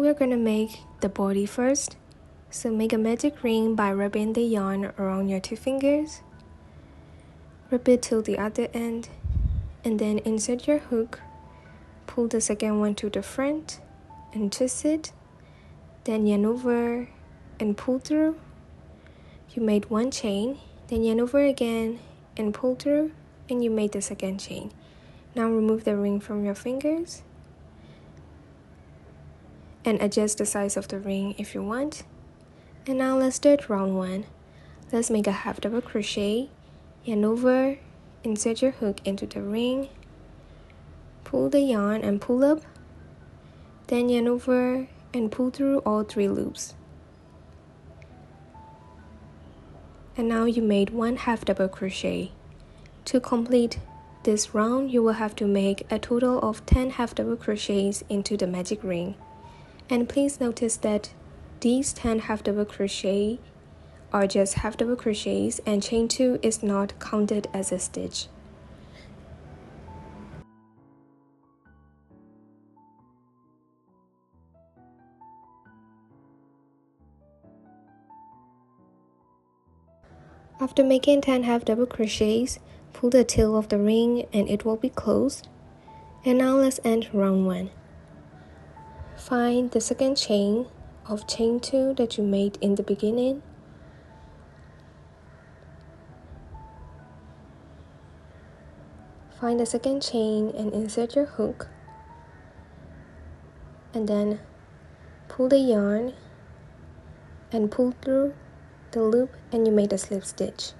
we're going to make the body first. So make a magic ring by wrapping the yarn around your 2 fingers. Wrap it till the other end, and then insert your hook. Pull the second one to the front and twist it. Then yarn over and pull through. You made 1 chain, then yarn over again and pull through, and you made the second chain. Now remove the ring from your fingers and adjust the size of the ring if you want. And now let's start round 1. Let's make a half double crochet, yarn over, insert your hook into the ring, pull the yarn and pull up, then yarn over and pull through all 3 loops. And now you made 1 half double crochet. To complete this round, you will have to make a total of 10 half double crochets into the magic ring. And please notice that these 10 half double crochet are just half double crochets, and chain 2 is not counted as a stitch. After making 10 half double crochets, pull the tail of the ring and it will be closed. And now let's end round 1. Find the second chain of chain 2 that you made in the beginning. Find the second chain and insert your hook. And then pull the yarn and pull through the loop, and you made a slip stitch.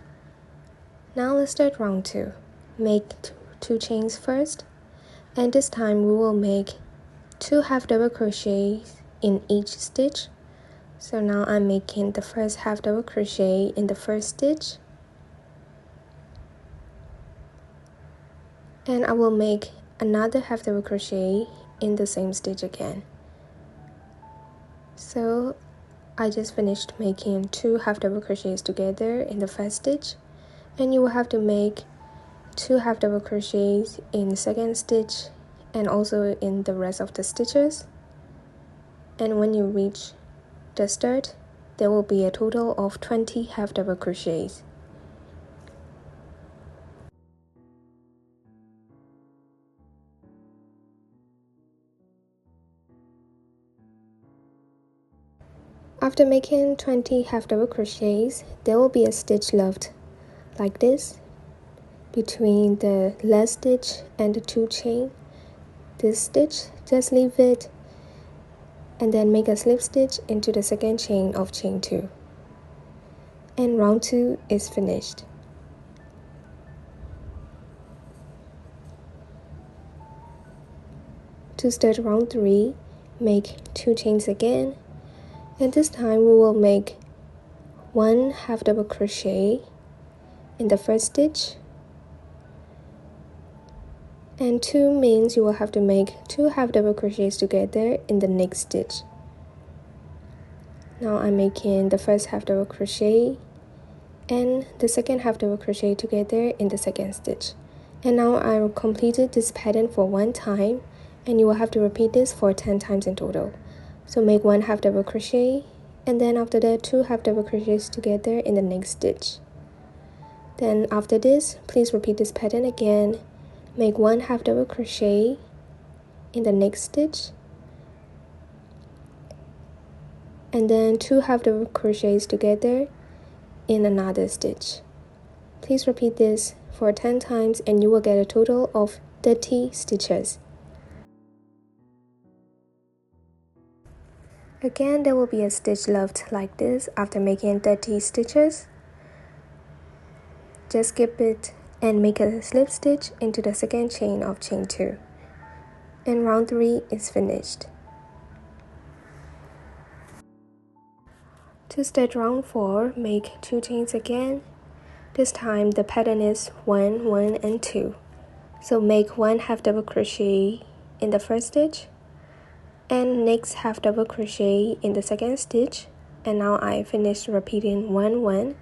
Now let's start round 2. Make 2 chains first, and this time we will make 2 half double crochets in each stitch. So now I'm making the first half double crochet in the first stitch, and I will make another half double crochet in the same stitch again. So I just finished making 2 half double crochets together in the first stitch, and you will have to make 2 half double crochets in the second stitch and also in the rest of the stitches. And when you reach the start, there will be a total of 20 half double crochets. After making 20 half double crochets, there will be a stitch left like this between the last stitch and the 2 chain. This stitch, just leave it and then make a slip stitch into the second chain of chain 2. And round 2 is finished. To start round 3, make 2 chains again, and this time we will make 1 half double crochet in the first stitch, and 2 means you will have to make 2 half double crochets together in the next stitch. Now I'm making the first half double crochet and the second half double crochet together in the second stitch. And now I completed this pattern for 1 time, and you will have to repeat this for 10 times in total. So make 1 half double crochet, and then after that 2 half double crochets together in the next stitch. Then after this, please repeat this pattern again. Make 1 half double crochet in the next stitch, and then 2 half double crochets together in another stitch. Please repeat this for 10 times and you will get a total of 30 stitches. Again, there will be a stitch left like this after making 30 stitches. Just skip it and make a slip stitch into the second chain of chain 2. And round 3 is finished. To start round 4, make 2 chains again. This time the pattern is 1, 1, and 2. So make 1 half double crochet in the first stitch, and next half double crochet in the second stitch. And now I finished repeating 1, 1,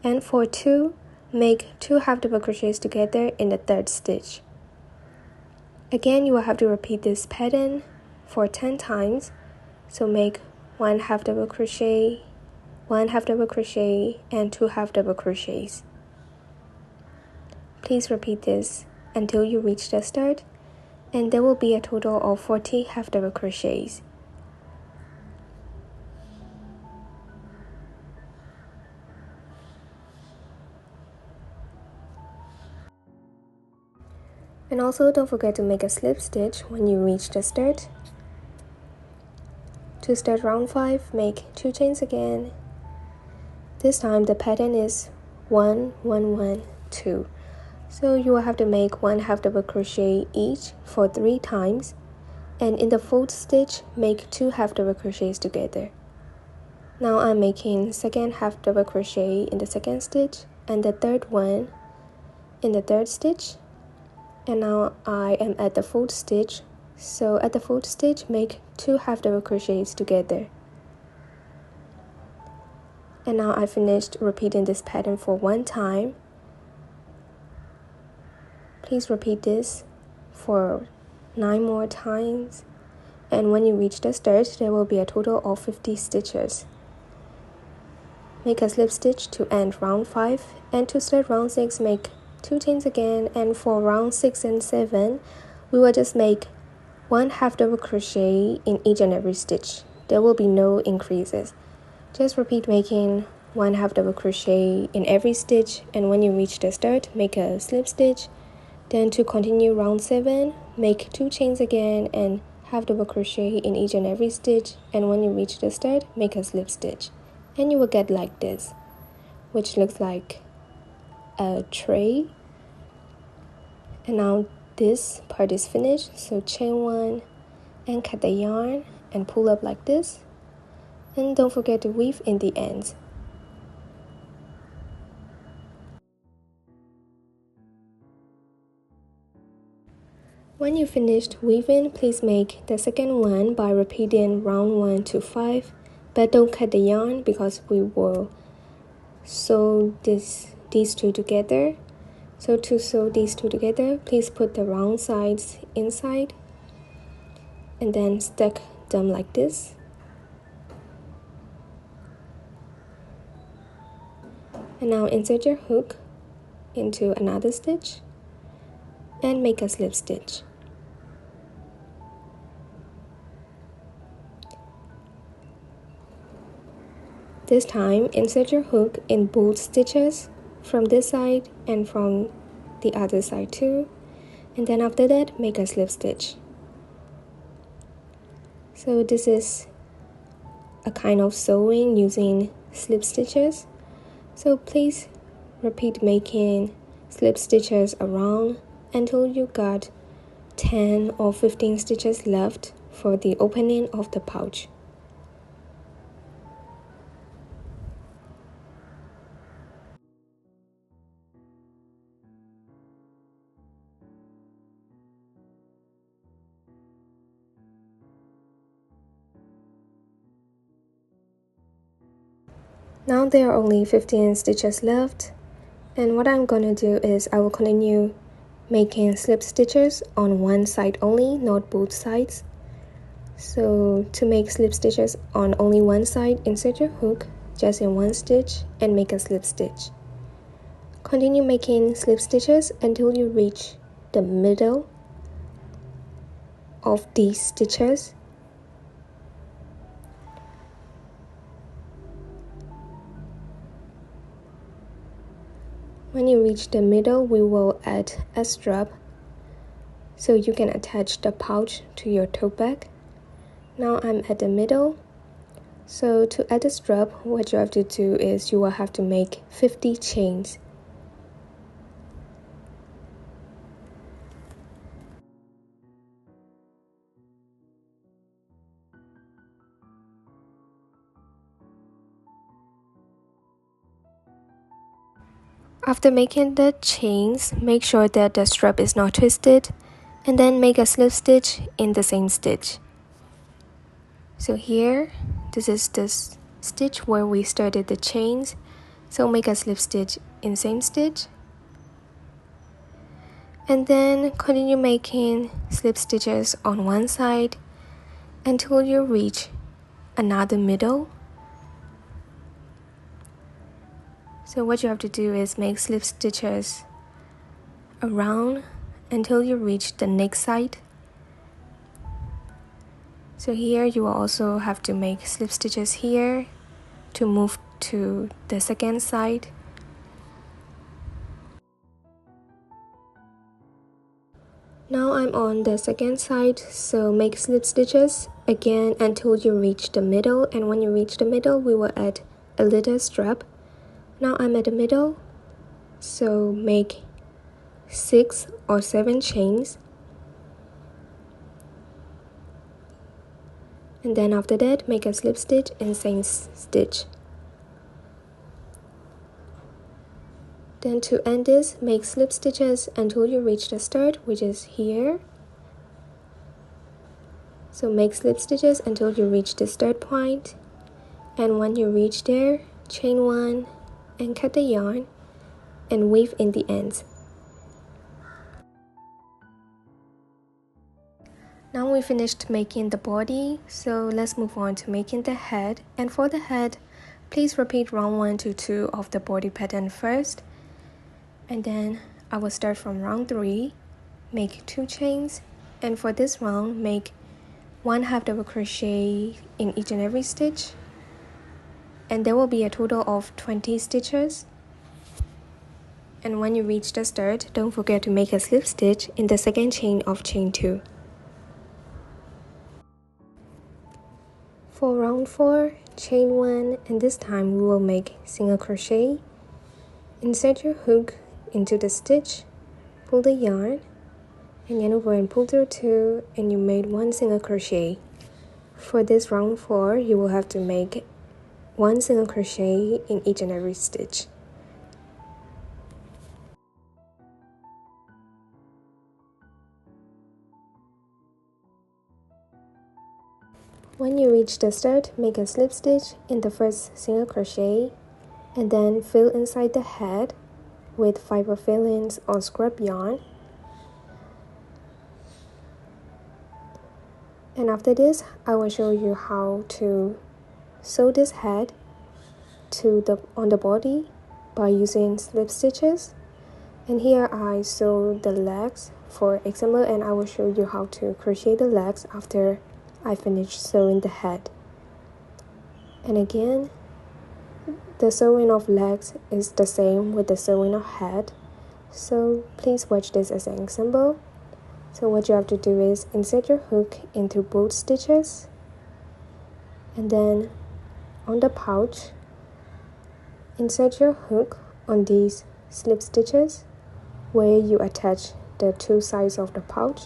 and for 2, make 2 half double crochets together in the third stitch. Again, you will have to repeat this pattern for 10 times, So make 1 half double crochet, 1 half double crochet, and 2 half double crochets. Please repeat this until you reach the start, and there will be a total of 40 half double crochets. And also don't forget to make a slip stitch when you reach the start. To start round 5, make 2 chains again. This time the pattern is 1 1 1 2. So you will have to make 1 half double crochet each for 3 times, and in the 4th stitch make 2 half double crochets together. Now I'm making second half double crochet in the 2nd stitch and the 3rd one in the 3rd stitch. And now I am at the 4th stitch, so at the 4th stitch make 2 half double crochets together. And now I finished repeating this pattern for 1 time. Please repeat this for 9 more times, and when you reach the start there will be a total of 50 stitches. Make a slip stitch to end round 5, and to start round 6 make 2 chains again, and for round 6 and 7 we will just make 1 half double crochet in each and every stitch. There will be no increases. Just repeat making 1 half double crochet in every stitch, and when you reach the start make a slip stitch. Then to continue round 7 make 2 chains again and half double crochet in each and every stitch, and when you reach the start make a slip stitch, and you will get like this, which looks like a tray. And now this part is finished, so chain 1 and cut the yarn and pull up like this, and don't forget to weave in the ends. When you finished weaving, please make the second one by repeating round 1 to 5, but don't cut the yarn because we will sew these two together. So to sew these two together, please put the round sides inside and then stuck them like this. And now insert your hook into another stitch and make a slip stitch. This time, insert your hook in both stitches from this side and from the other side too, and then after that make a slip stitch. So this is a kind of sewing using slip stitches, so please repeat making slip stitches around until you got 10 or 15 stitches left for the opening of the pouch. Now there are only 15 stitches left, and what I'm gonna do is I will continue making slip stitches on one side only, not both sides. So to make slip stitches on only one side, insert your hook just in one stitch and make a slip stitch. Continue making slip stitches until you reach the middle of these stitches. When you reach the middle, we will add a strap so you can attach the pouch to your tote bag. Now I'm at the middle, so to add the strap, what you have to do is you will have to make 50 chains. After making the chains, make sure that the strap is not twisted, and then make a slip stitch in the same stitch. So here, this is the stitch where we started the chains, so make a slip stitch in same stitch, and then continue making slip stitches on one side until you reach another middle. So what you have to do is make slip stitches around until you reach the next side. So here you will also have to make slip stitches here to move to the second side. Now I'm on the second side, so make slip stitches again until you reach the middle, and when you reach the middle we will add a little strap. Now I'm at the middle, so make 6 or 7 chains, and then after that make a slip stitch and same stitch. Then to end this, make slip stitches until you reach the start, which is here. So make slip stitches until you reach the start point, and when you reach there, chain 1 and cut the yarn and weave in the ends. Now we finished making the body, so let's move on to making the head. And for the head, please repeat round 1 to 2 of the body pattern first, and then I will start from round 3, make 2 chains, and for this round make 1/2 double crochet in each and every stitch, and there will be a total of 20 stitches. And when you reach the start, don't forget to make a slip stitch in the second chain of chain 2. For round 4, chain 1, and this time we will make single crochet. Insert your hook into the stitch, pull the yarn, and yarn over and pull through 2, and you made 1 single crochet. For this round 4, you will have to make 1 single crochet in each and every stitch. When you reach the start, make a slip stitch in the first single crochet, and then fill inside the head with fiber fill-ins or scrap yarn. And after this, I will show you how to sew this head on the body by using slip stitches. And here I sew the legs for example, and I will show you how to crochet the legs after I finish sewing the head. And again, the sewing of legs is the same with the sewing of head, so please watch this as an example. So what you have to do is insert your hook into both stitches, and then on the pouch, insert your hook on these slip stitches where you attach the 2 sides of the pouch,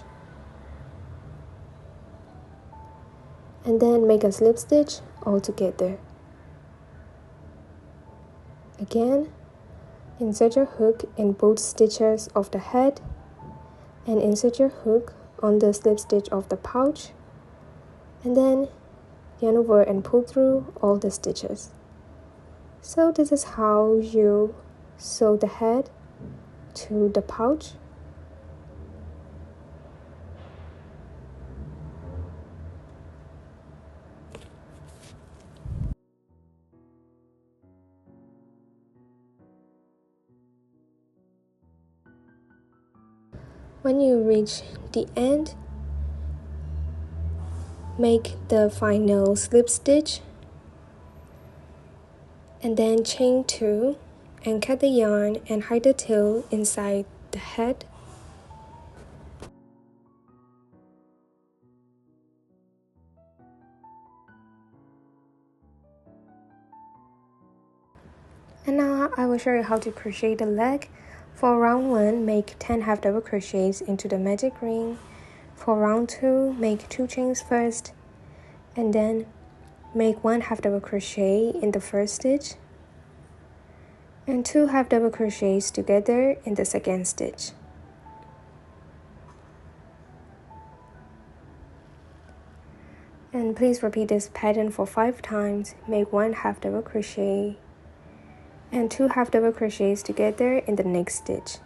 and then make a slip stitch all together. Again, insert your hook in both stitches of the head, and insert your hook on the slip stitch of the pouch, and then yarn over and pull through all the stitches. So this is how you sew the head to the pouch. When you reach the end, make the final slip stitch, and then chain 2 and cut the yarn and hide the tail inside the head. And now I will show you how to crochet the leg. For round 1, make 10 half double crochets into the magic ring. For round 2, make 2 chains first, and then make 1 half double crochet in the first stitch, and 2 half double crochets together in the second stitch. And please repeat this pattern for 5 times. Make 1 half double crochet and 2 half double crochets together in the next stitch.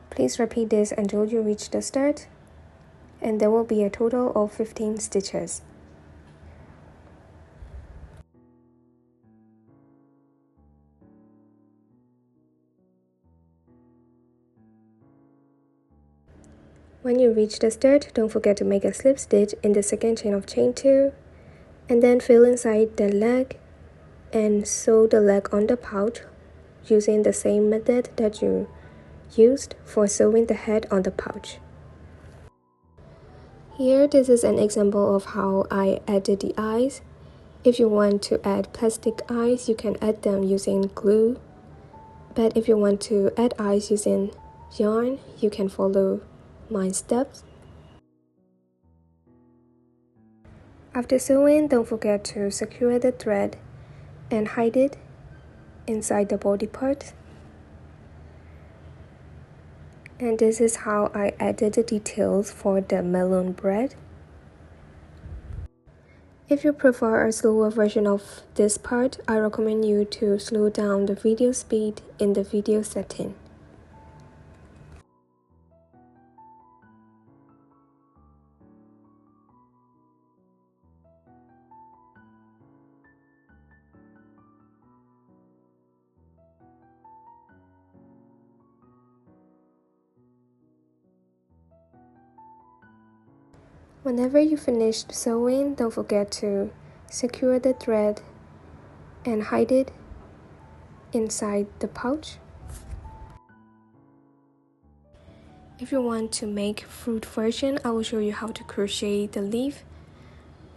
Please repeat this until you reach the start, and there will be a total of 15 stitches. When you reach the start, don't forget to make a slip stitch in the second chain of chain 2, and then fill inside the leg and sew the leg on the pouch using the same method that you used for sewing the head on the pouch. Here, this is an example of how I added the eyes. If you want to add plastic eyes, you can add them using glue. But if you want to add eyes using yarn, you can follow my steps. After sewing, don't forget to secure the thread and hide it inside the body part. And this is how I added the details for the melon bread. If you prefer a slower version of this part, I recommend you to slow down the video speed in the video setting. Whenever you finish sewing, don't forget to secure the thread and hide it inside the pouch. If you want to make fruit version, I will show you how to crochet the leaf.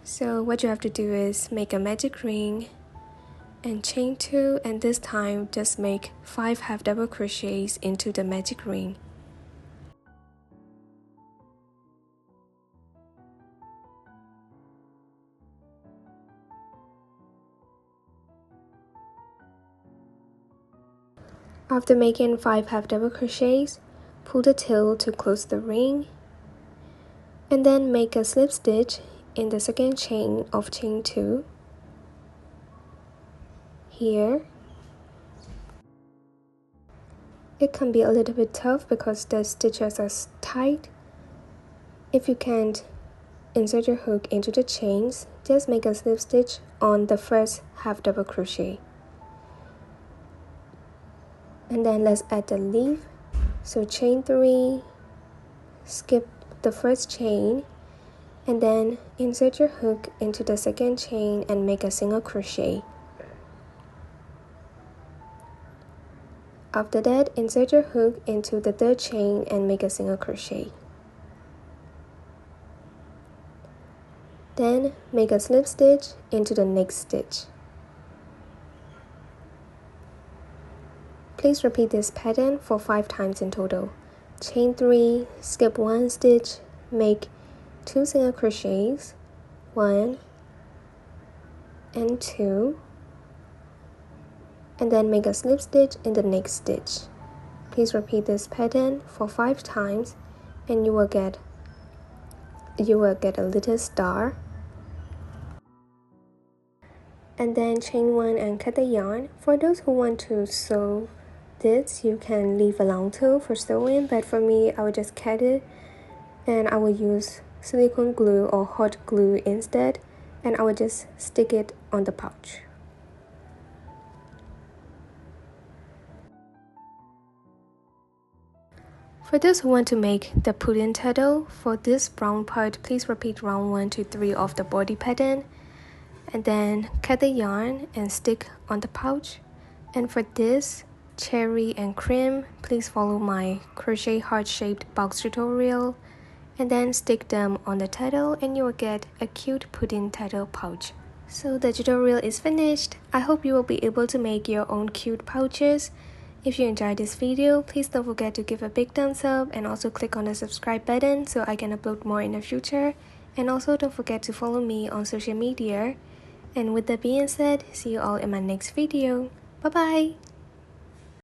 So what you have to do is make a magic ring and chain 2, and this time just make 5 half double crochets into the magic ring. After making 5 half double crochets, pull the tail to close the ring, and then make a slip stitch in the second chain of chain 2 here. It can be a little bit tough because the stitches are tight. If you can't insert your hook into the chains, just make a slip stitch on the first half double crochet. And then let's add the leaf. So chain 3, skip the first chain, and then insert your hook into the second chain and make a single crochet. After that, insert your hook into the third chain and make a single crochet. Then make a slip stitch into the next stitch. Please repeat this pattern for 5 times in total. Chain 3, skip 1 stitch, make 2 single crochets, 1 and 2, and then make a slip stitch in the next stitch. Please repeat this pattern for 5 times and you will get a little star. And then chain 1 and cut the yarn. For those who want to sew this, you can leave a long tail for sewing, but for me, I will just cut it and I will use silicone glue or hot glue instead, and I will just stick it on the pouch. For those who want to make the pudding turtle, for this brown part, please repeat round 1 to 3 of the body pattern, and then cut the yarn and stick on the pouch. And for this cherry and cream, please follow my crochet heart-shaped box tutorial and then stick them on the turtle and you will get a cute pudding turtle pouch. So the tutorial is finished. I hope you will be able to make your own cute pouches. If you enjoyed this video, please don't forget to give a big thumbs up and also click on the subscribe button so I can upload more in the future. And also don't forget to follow me on social media. And with that being said, see you all in my next video. Bye bye!